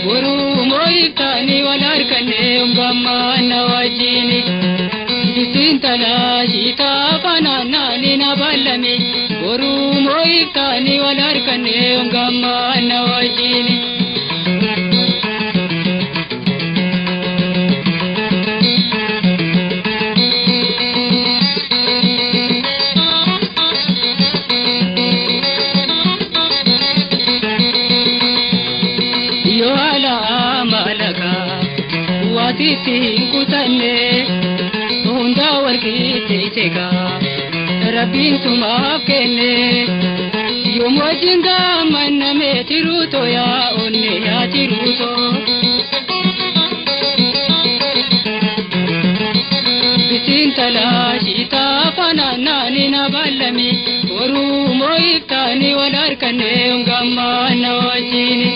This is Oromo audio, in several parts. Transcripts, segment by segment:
Guru moitani walarkane umgamma nawajini. Bisintala shita panana nina balami. Guru moitani walarkane umgamma nawajini. Watiti kutane hunda warki chega Rabbin sumaf kenne yom wajinda manna me tiruto ya onne ya tiruto Bisintala shita panana nina balami Oru moitani walarkane umgamma nawajini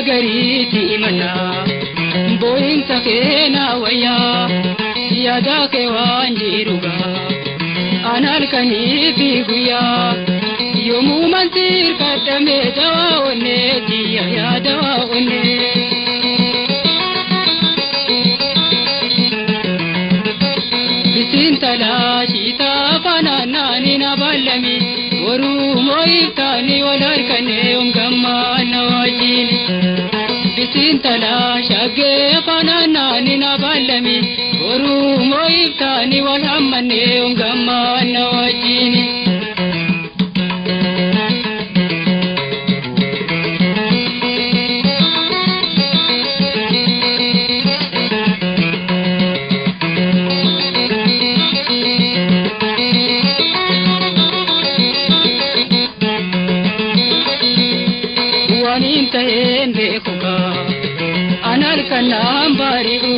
Gariti mana boin sakena waya yada ke wanjiruga anal kani biguya yomu mantir kadame dawa one diya ya dawa one bisintala shita panana nina balami oru moitani walarkane umgamma nawajini Bisintala shage panana nina balami Oru moitani walhammane umgamma nawajini Waninta ende kuka Anal kanambariu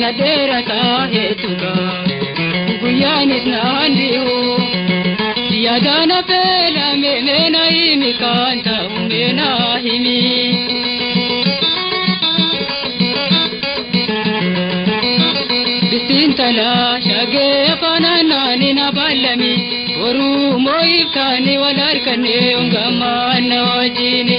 nadera kahetuga guyanis nandiu yadana pela menena imi kanta umena himi Bisintala shage panana nina balami oru moitani walarkane umgamma nawajini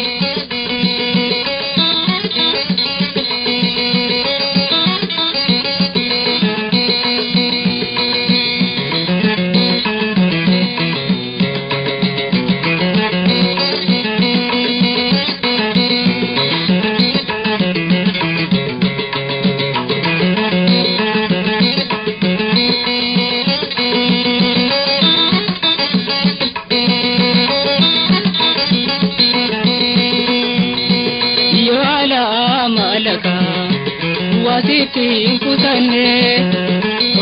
Watiti kutane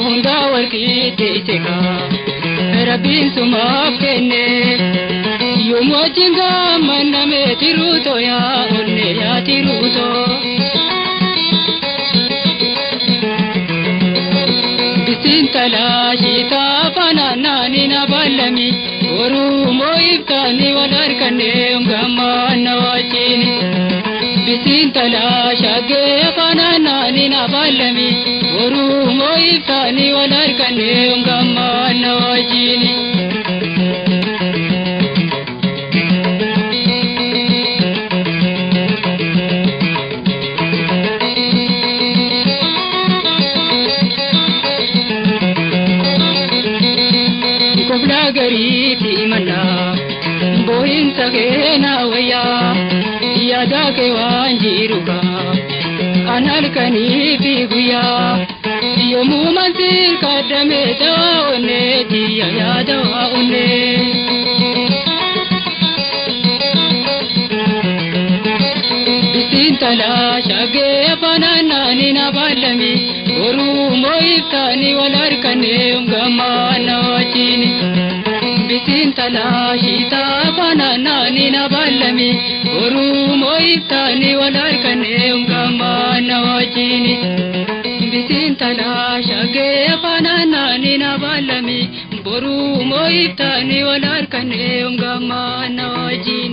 hunda warki chega Rabbin sumaf kenne yom wajinda manna me tiruto ya onne ya tiruto Bisintala shita panana nina balami oru moitani walarkane umgamma nawajini Bisintala shage panana nina balami oru moitani walarkane umgamma nawajini Kobla gariti mana boin sakena waya yada ke wanjiruga anal kani biguya yomu mantir kadame dawa one diya ya dawa one Bisintala shage panana nina balami oru moitani walarkane umgamma nawajini Bisintala shita panana nina balami oru moitani walarkane umgamma nawajini Bisintala shage panana ni na balami boru moitani walar kane gamma na wajin